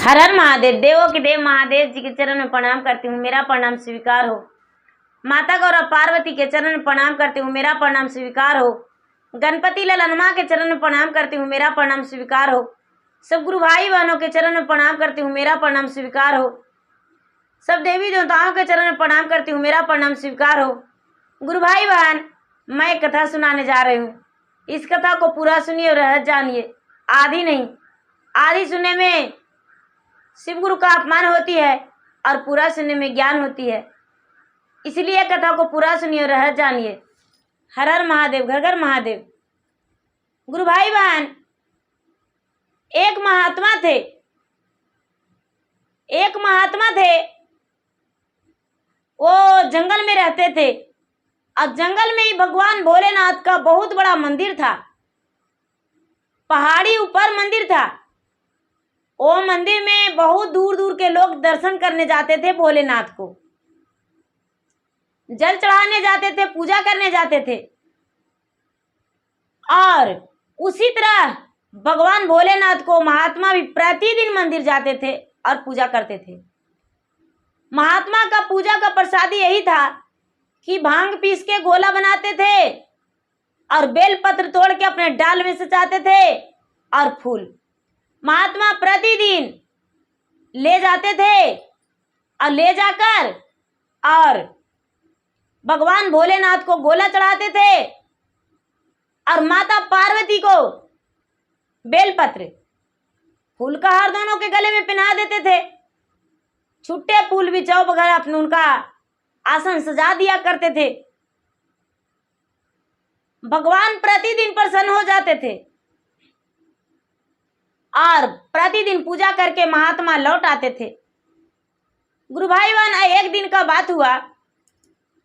हर हर महादेव। देवों के देव महादेव जी के चरण में प्रणाम करती हूँ, मेरा प्रणाम स्वीकार हो। माता गौरा पार्वती के चरण में प्रणाम करती हूँ, मेरा प्रणाम स्वीकार हो। गणपति ललनमा के चरण में प्रणाम करती हूँ, मेरा प्रणाम स्वीकार हो। सब गुरु भाई बहनों के चरण में प्रणाम करती हूँ, मेरा प्रणाम स्वीकार हो। सब देवी देवताओं के चरण में प्रणाम करती हूँ, मेरा प्रणाम स्वीकार हो। गुरु भाई बहन, मैं कथा सुनाने जा रही हूँ। इस कथा को पूरा सुनिए और रहस्य जानिए, आधी नहीं। आधी सुनने में शिव गुरु का अपमान होती है और पूरा सुनने में ज्ञान होती है, इसलिए कथा को पूरा सुनिए और रहस्य जानिए। हर हर महादेव, घर घर महादेव। गुरु भाई बहन, एक महात्मा थे। वो जंगल में रहते थे और जंगल में ही भगवान भोलेनाथ का बहुत बड़ा मंदिर था। पहाड़ी ऊपर मंदिर था। वो मंदिर में बहुत दूर दूर के लोग दर्शन करने जाते थे, भोलेनाथ को जल चढ़ाने जाते थे, पूजा करने जाते थे। और उसी तरह भगवान भोलेनाथ को महात्मा भी प्रतिदिन मंदिर जाते थे और पूजा करते थे। महात्मा का पूजा का प्रसाद यही था कि भांग पीस के गोला बनाते थे और बेलपत्र तोड़ के अपने डाल में सजाते थे और फूल महात्मा प्रतिदिन ले जाते थे और ले जाकर और भगवान भोलेनाथ को गोला चढ़ाते थे और माता पार्वती को बेलपत्र फूल का हार दोनों के गले में पहना देते थे। छुट्टे फूल भी चौ वगैरह अपने उनका आसन सजा दिया करते थे। भगवान प्रतिदिन प्रसन्न हो जाते थे और प्रतिदिन पूजा करके महात्मा लौट आते थे। गुरु भाई बहन, एक दिन का बात हुआ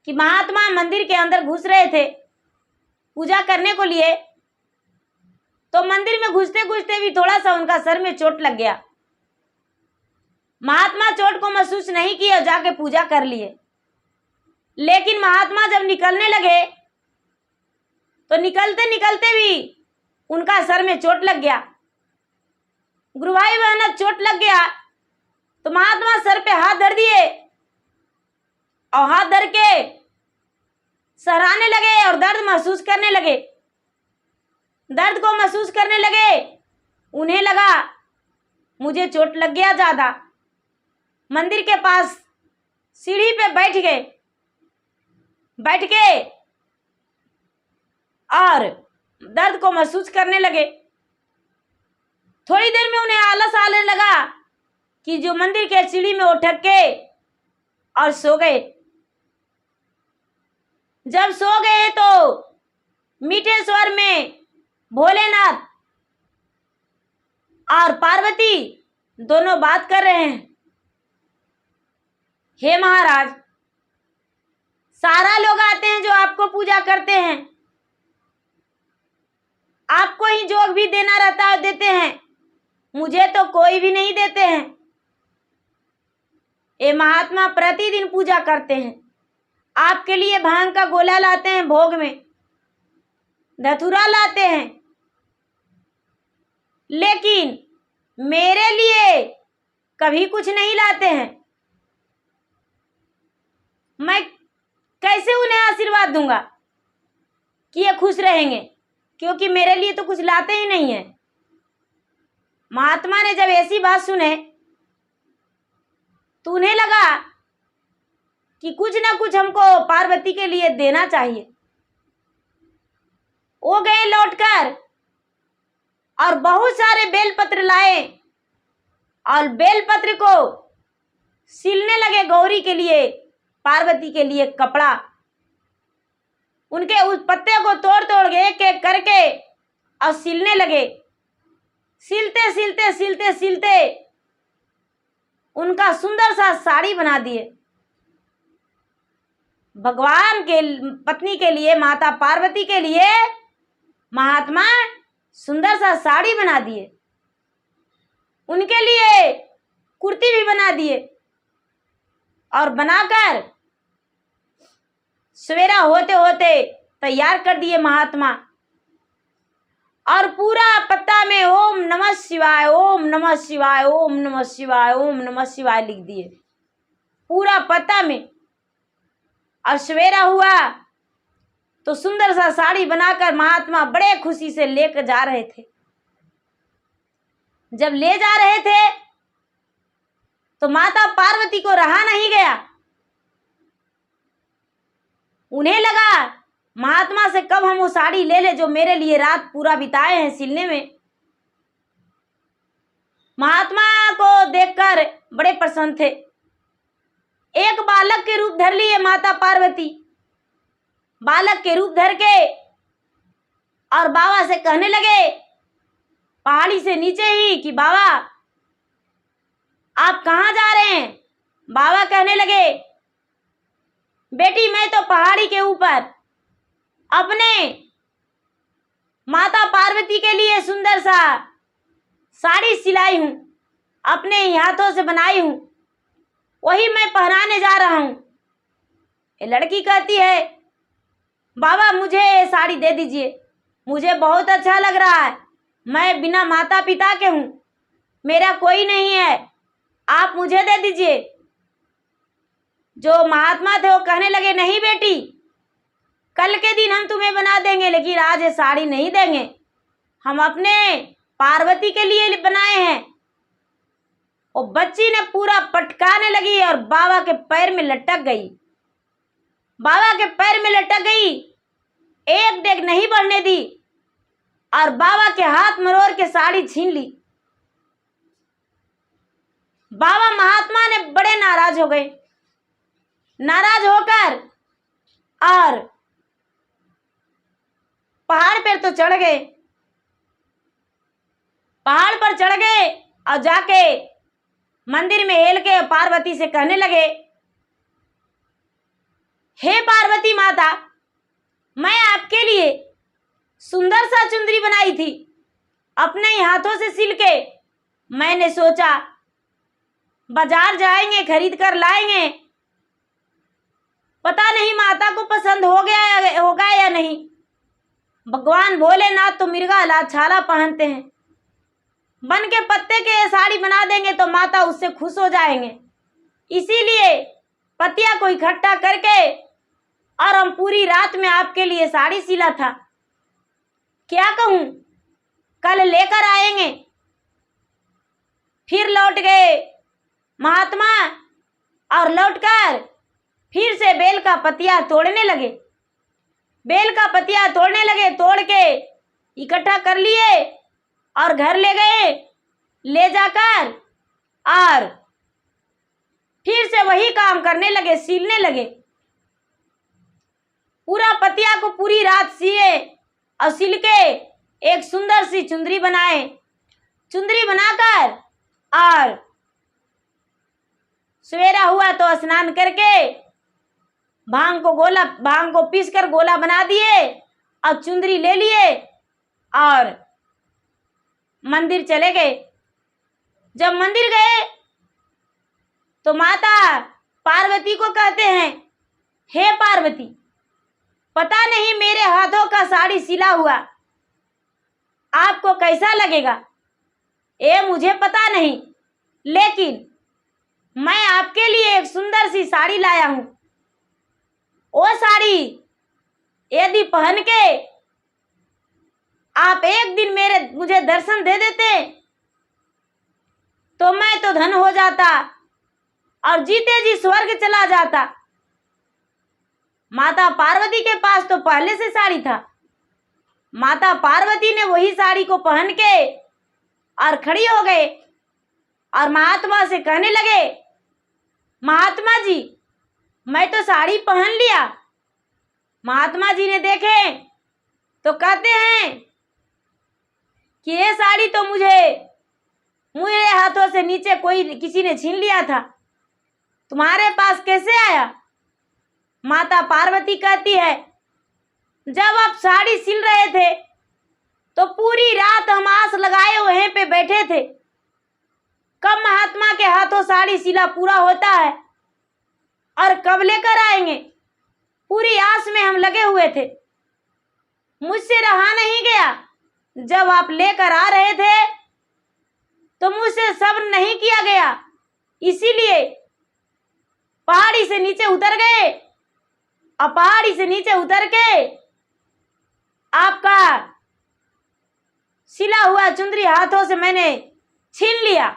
कि महात्मा मंदिर के अंदर घुस रहे थे पूजा करने को लिए। तो मंदिर में घुसते घुसते भी थोड़ा सा उनका सर में चोट लग गया। महात्मा चोट को महसूस नहीं किया, जाके पूजा कर लिए। लेकिन महात्मा जब निकलने लगे तो निकलते निकलते भी उनका सर में चोट लग गया। गुरु भाई बहन, चोट लग गया तो महात्मा सर पे हाथ धर दिए और हाथ धर के सहराने लगे और दर्द महसूस करने लगे। दर्द को महसूस करने लगे। उन्हें लगा मुझे चोट लग गया ज्यादा। मंदिर के पास सीढ़ी पे बैठ के और दर्द को महसूस करने लगे। थोड़ी देर में उन्हें आलस आने लगा कि जो मंदिर के सीढ़ी में उठक के और सो गए। जब सो गए तो मीठे स्वर में भोलेनाथ और पार्वती दोनों बात कर रहे हैं। हे महाराज, सारा लोग आते हैं जो आपको पूजा करते हैं, आपको ही जो भी देना रहता है देते हैं, मुझे तो कोई भी नहीं देते हैं। ये महात्मा प्रतिदिन पूजा करते हैं, आपके लिए भांग का गोला लाते हैं, भोग में धतूरा लाते हैं, लेकिन मेरे लिए कभी कुछ नहीं लाते हैं। मैं कैसे उन्हें आशीर्वाद दूंगा कि ये खुश रहेंगे, क्योंकि मेरे लिए तो कुछ लाते ही नहीं है। महात्मा ने जब ऐसी बात सुने तो उन्हें लगा कि कुछ ना कुछ हमको पार्वती के लिए देना चाहिए। वो गए लौटकर और बहुत सारे बेलपत्र लाए और बेलपत्र को सिलने लगे गौरी के लिए, पार्वती के लिए कपड़ा। उनके उस पत्ते को तोड़ तोड़ के एक एक करके और सिलने लगे। सिलते सिलते सिलते सिलते उनका सुंदर सा साड़ी बना दिए। भगवान के पत्नी के लिए, माता पार्वती के लिए महात्मा सुंदर सा साड़ी बना दिए। उनके लिए कुर्ती भी बना दिए और बनाकर सवेरा होते होते तैयार कर दिए महात्मा। और पूरा पत्ता में ओम नमः शिवाय, ओम नमः शिवाय, ओम नमः शिवाय, ओम नमः शिवाय लिख दिए पूरा पत्ता में। और सवेरा हुआ तो सुंदर सा साड़ी बनाकर महात्मा बड़े खुशी से लेकर जा रहे थे। जब ले जा रहे थे तो माता पार्वती को रहा नहीं गया। उन्हें लगा महात्मा से कब हम वो साड़ी ले ले जो मेरे लिए रात पूरा बिताए हैं सिलने में। महात्मा को देखकर बड़े प्रसन्न थे। एक बालक के रूप धर लिए माता पार्वती। बालक के रूप धर के और बाबा से कहने लगे पहाड़ी से नीचे ही कि बाबा आप कहाँ जा रहे हैं। बाबा कहने लगे बेटी मैं तो पहाड़ी के ऊपर अपने माता पार्वती के लिए सुंदर सा साड़ी सिलाई हूं, अपने ही हाथों से बनाई हूं, वही मैं पहनाने जा रहा हूं। ये लड़की कहती है बाबा मुझे ये साड़ी दे दीजिए, मुझे बहुत अच्छा लग रहा है, मैं बिना माता पिता के हूं, मेरा कोई नहीं है, आप मुझे दे दीजिए। जो महात्मा थे वो कहने लगे नहीं बेटी, कल के दिन हम तुम्हें बना देंगे, लेकिन आज ये साड़ी नहीं देंगे, हम अपने पार्वती के लिए बनाए हैं। और बच्ची ने पूरा पटकाने लगी और बाबा के पैर में लटक गई। बाबा के पैर में लटक गई, एक डेग नहीं बढ़ने दी और बाबा के हाथ मरोड़ के साड़ी छीन ली। बाबा महात्मा ने बड़े नाराज हो गए। नाराज होकर और पहाड़ पर तो चढ़ गए। पहाड़ पर चढ़ गए और जाके मंदिर में हेल के पार्वती से कहने लगे हे पार्वती माता, मैं आपके लिए सुंदर सा चुंदरी बनाई थी अपने ही हाथों से सिल के। मैंने सोचा बाजार जाएंगे, खरीद कर लाएंगे, पता नहीं माता को पसंद होगा या नहीं। भगवान भोलेनाथ तो मिर्गा लाल छाला पहनते हैं, बन के पत्ते के साड़ी बना देंगे तो माता उससे खुश हो जाएंगे। इसीलिए पत्तियां को इकट्ठा करके और हम पूरी रात में आपके लिए साड़ी सिला था। क्या कहूं, कल लेकर आएंगे। फिर लौट गए महात्मा और लौटकर फिर से बेल का पत्तियां तोड़ने लगे। बेल का पत्तियां तोड़ने लगे, तोड़ के इकट्ठा कर लिए और घर ले गए। ले जाकर और फिर से वही काम करने लगे, सीलने लगे। पूरा पतिया को पूरी रात सिए और सिल के एक सुंदर सी चुंदरी बनाए। चुंदरी बनाकर और सवेरा हुआ तो स्नान करके भांग को पीस कर गोला बना दिए और चुंदरी ले लिए और मंदिर चले गए। जब मंदिर गए तो माता पार्वती को कहते हैं हे पार्वती, पता नहीं मेरे हाथों का साड़ी सिला हुआ आपको कैसा लगेगा, ये मुझे पता नहीं, लेकिन मैं आपके लिए एक सुंदर सी साड़ी लाया हूं। वो साड़ी यदि पहन के आप एक दिन मुझे दर्शन दे देते तो मैं तो धन हो जाता और जीते जी स्वर्ग चला जाता। माता पार्वती के पास तो पहले से साड़ी था। माता पार्वती ने वही साड़ी को पहन के और खड़ी हो गए और महात्मा से कहने लगे महात्मा जी, मैं तो साड़ी पहन लिया। महात्मा जी ने देखे तो कहते हैं कि ये साड़ी तो मेरे हाथों से नीचे किसी ने छीन लिया था, तुम्हारे पास कैसे आया। माता पार्वती कहती है जब आप साड़ी सिल रहे थे तो पूरी रात हम आस लगाए वहीं पे बैठे थे, कब महात्मा के हाथों साड़ी सिला पूरा होता है और कब लेकर आएंगे, पूरी आस में हम लगे हुए थे। मुझसे रहा नहीं गया, जब आप लेकर आ रहे थे तो मुझसे सब्र नहीं किया गया, इसीलिए पहाड़ी से नीचे उतर गए और पहाड़ी से नीचे उतर के आपका सिला हुआ चुंदरी हाथों से मैंने छीन लिया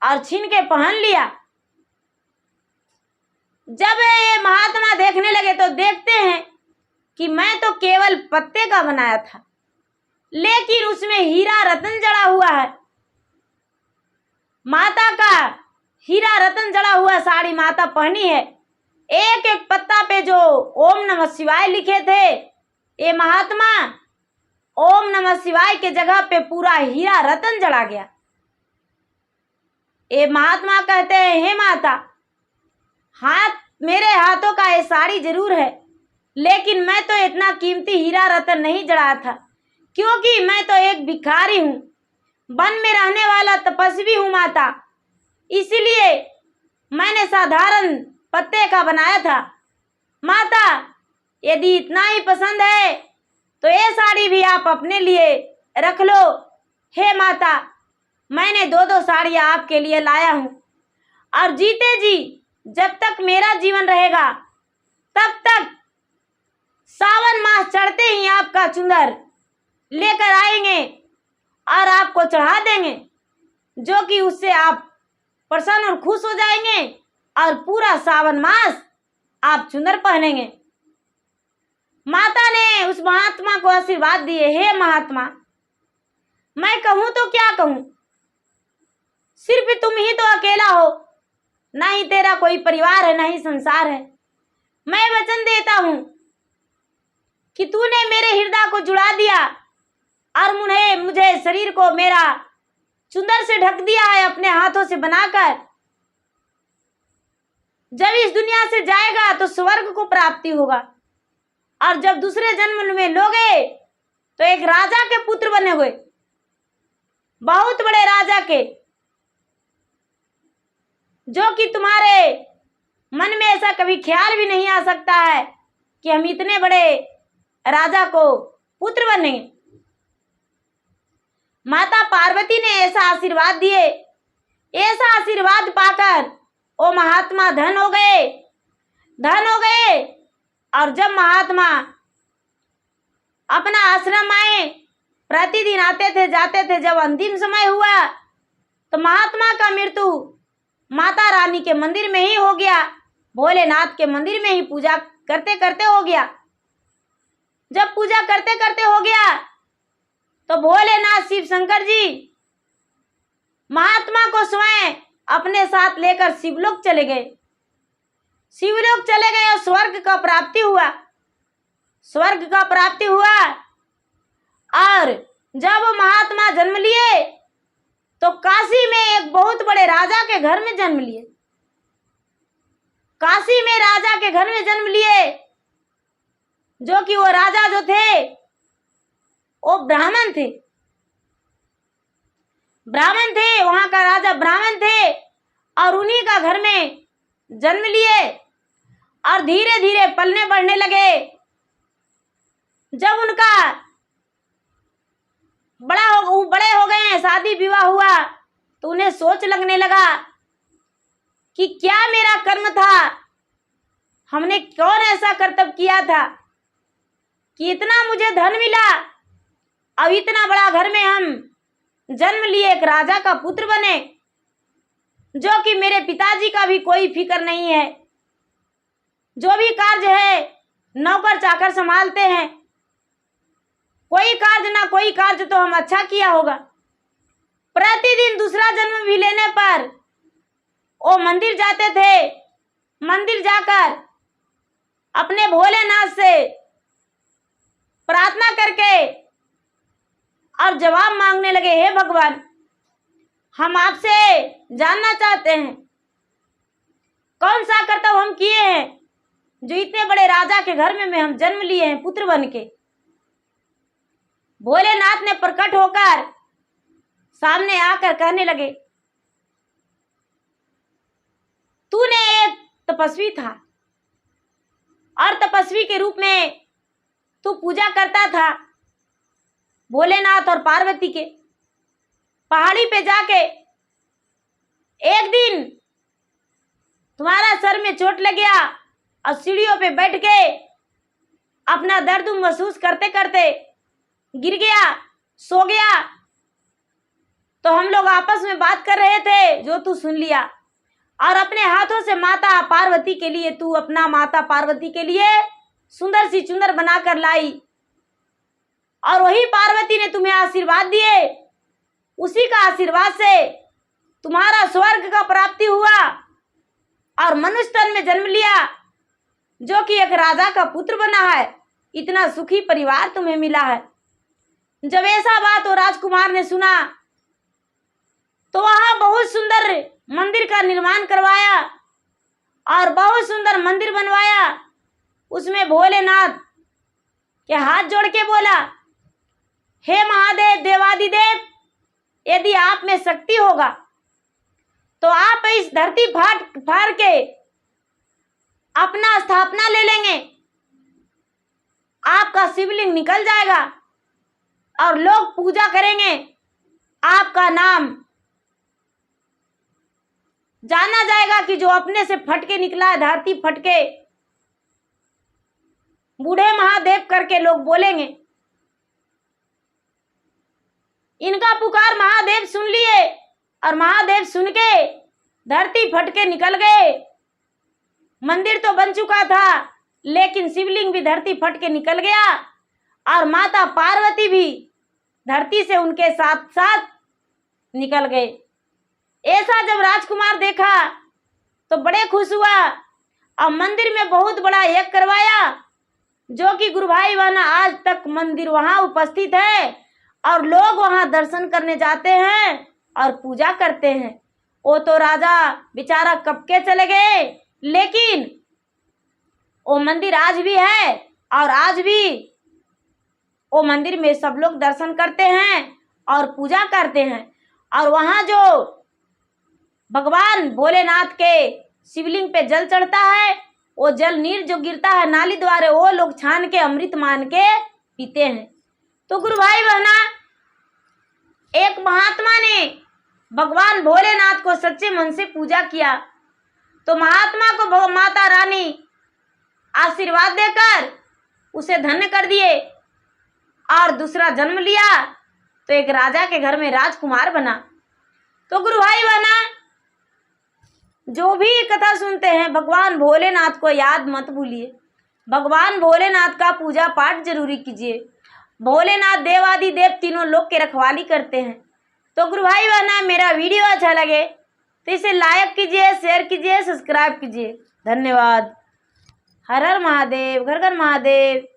और छीन के पहन लिया। जब ये महात्मा देखने लगे तो देखते हैं कि मैं तो केवल पत्ते का बनाया था, लेकिन उसमें हीरा रतन जड़ा हुआ है। माता का हीरा रतन जड़ा हुआ साड़ी माता पहनी है। एक एक पत्ता पे जो ओम नमः शिवाय लिखे थे, ये महात्मा ओम नमः शिवाय के जगह पे पूरा हीरा रतन जड़ा गया। ये महात्मा कहते हैं, हे माता, मेरे हाथों का ये साड़ी जरूर है, लेकिन मैं तो इतना कीमती हीरा रतन नहीं जड़ा था, क्योंकि मैं तो एक भिखारी हूँ, वन में रहने वाला तपस्वी हूँ माता, इसीलिए मैंने साधारण पत्ते का बनाया था। माता, यदि इतना ही पसंद है तो ये साड़ी भी आप अपने लिए रख लो। हे माता, मैंने 2-2 साड़ियाँ आपके लिए लाया हूँ, और जीते जी जब तक मेरा जीवन रहेगा तब तक सावन मास चढ़ते ही आपका चुंदर लेकर आएंगे और आपको चढ़ा देंगे, जो कि उससे आप प्रसन्न और खुश हो जाएंगे और पूरा सावन मास आप चुंदर पहनेंगे। माता ने उस महात्मा को आशीर्वाद दिए, हे महात्मा, मैं कहूं तो क्या कहूं, सिर्फ तुम ही तो अकेला हो, ना ही तेरा कोई परिवार है, ना ही संसार है। मैं वचन देता हूं कि तूने मेरे हृदय को जुड़ा दिया और मुझे शरीर को मेरा चुंदर से ढक दिया है अपने हाथों से बनाकर। जब इस दुनिया से जाएगा तो स्वर्ग को प्राप्ति होगा, और जब दूसरे जन्म में लोगे तो एक राजा के पुत्र बनेगे, बहुत बड़े राजा के, जो कि तुम्हारे मन में ऐसा कभी ख्याल भी नहीं आ सकता है कि हम इतने बड़े राजा को पुत्र बनेंगे। माता पार्वती ने ऐसा आशीर्वाद दिए। ऐसा आशीर्वाद पाकर वो महात्मा धन हो गए। और जब महात्मा अपना आश्रम आए, प्रतिदिन आते थे जाते थे, जब अंतिम समय हुआ तो महात्मा का मृत्यु माता रानी के मंदिर में ही हो गया, भोलेनाथ के मंदिर में ही पूजा करते करते हो गया। जब पूजा करते करते हो गया तो भोलेनाथ शिव शंकर जी महात्मा को स्वयं अपने साथ लेकर शिवलोक चले गए। शिवलोक चले गए और स्वर्ग का प्राप्ति हुआ। और जब महात्मा जन्म लिए तो काशी में एक बहुत बड़े राजा के घर में जन्म लिए। काशी में राजा के घर में जन्म लिए, जो कि वो राजा जो थे वो ब्राह्मण थे। वहां का राजा ब्राह्मण थे और उन्हीं का घर में जन्म लिए और धीरे धीरे पलने बढ़ने लगे। जब उनका बड़े हो गए हैं, शादी विवाह हुआ, तो उन्हें सोच लगने लगा कि क्या मेरा कर्म था, हमने कौन ऐसा कर्तव्य किया था कि इतना मुझे धन मिला, अब इतना बड़ा घर में हम जन्म लिए, एक राजा का पुत्र बने, जो कि मेरे पिताजी का भी कोई फिक्र नहीं है, जो भी कार्य है नौकर चाकर संभालते हैं, कोई कार्य ना कोई कार्य तो हम अच्छा किया होगा। प्रतिदिन दूसरा जन्म भी लेने पर वो मंदिर जाते थे, मंदिर जाकर अपने भोलेनाथ से प्रार्थना करके और जवाब मांगने लगे, हे भगवान, हम आपसे जानना चाहते हैं कौन सा कर्तव्य हम किए हैं जो इतने बड़े राजा के घर में हम जन्म लिए हैं पुत्र बन के। भोलेनाथ ने प्रकट होकर सामने आकर कहने लगे, तूने एक तपस्वी था और तपस्वी के रूप में तू पूजा करता था, भोलेनाथ और पार्वती के। पहाड़ी पे जाके एक दिन तुम्हारा सर में चोट लग गया और सीढ़ियों पे बैठ के अपना दर्द महसूस करते करते गिर गया, सो गया। तो हम लोग आपस में बात कर रहे थे, जो तू सुन लिया और अपने हाथों से माता पार्वती के लिए, तू अपना माता पार्वती के लिए सुंदर सी चुनर बनाकर लाई और वही पार्वती ने तुम्हें आशीर्वाद दिए। उसी का आशीर्वाद से तुम्हारा स्वर्ग का प्राप्ति हुआ और मनुष्य तन में जन्म लिया, जो कि एक राजा का पुत्र बना है। इतना सुखी परिवार तुम्हें मिला है। जब ऐसा बात वो राजकुमार ने सुना तो वहां बहुत सुंदर मंदिर का निर्माण करवाया और बहुत सुंदर मंदिर बनवाया। उसमें भोलेनाथ के हाथ जोड़ के बोला, हे महादेव, देवादिदेव, यदि आप में शक्ति होगा तो आप इस धरती फाड़ के अपना स्थापना ले लेंगे, आपका शिवलिंग निकल जाएगा और लोग पूजा करेंगे, आपका नाम जाना जाएगा कि जो अपने से फटके निकला है, धरती फटके बूढ़े महादेव करके लोग बोलेंगे। इनका पुकार महादेव सुन लिए और महादेव सुन के धरती फटके निकल गए। मंदिर तो बन चुका था लेकिन शिवलिंग भी धरती फटके निकल गया और माता पार्वती भी धरती से उनके साथ साथ निकल गए। ऐसा जब राजकुमार देखा तो बड़े खुश हुआ और मंदिर में बहुत बड़ा यज्ञ करवाया, जो कि गुरु भाई बहना आज तक मंदिर वहां उपस्थित है और लोग वहां दर्शन करने जाते हैं और पूजा करते हैं। वो तो राजा बेचारा कब के चले गए, लेकिन वो मंदिर आज भी है और आज भी वो मंदिर में सब लोग दर्शन करते हैं और पूजा करते हैं। और वहां जो भगवान भोलेनाथ के शिवलिंग पे जल चढ़ता है, वो जल नीर जो गिरता है नाली द्वारे, वो लोग छान के अमृत मान के पीते हैं। तो गुरु भाई बहना, एक महात्मा ने भगवान भोलेनाथ को सच्चे मन से पूजा किया तो महात्मा को माता रानी आशीर्वाद देकर उसे धन्य कर दिए और दूसरा जन्म लिया तो एक राजा के घर में राजकुमार बना। तो गुरु भाई बहना, जो भी कथा सुनते हैं भगवान भोलेनाथ को याद मत भूलिए। भगवान भोलेनाथ का पूजा पाठ जरूरी कीजिए। भोलेनाथ देवादि देव तीनों लोग के रखवाली करते हैं। तो गुरु भाई बहना, मेरा वीडियो अच्छा लगे तो इसे लाइक कीजिए, शेयर कीजिए, सब्सक्राइब कीजिए। धन्यवाद। हर हर महादेव, घर घर महादेव।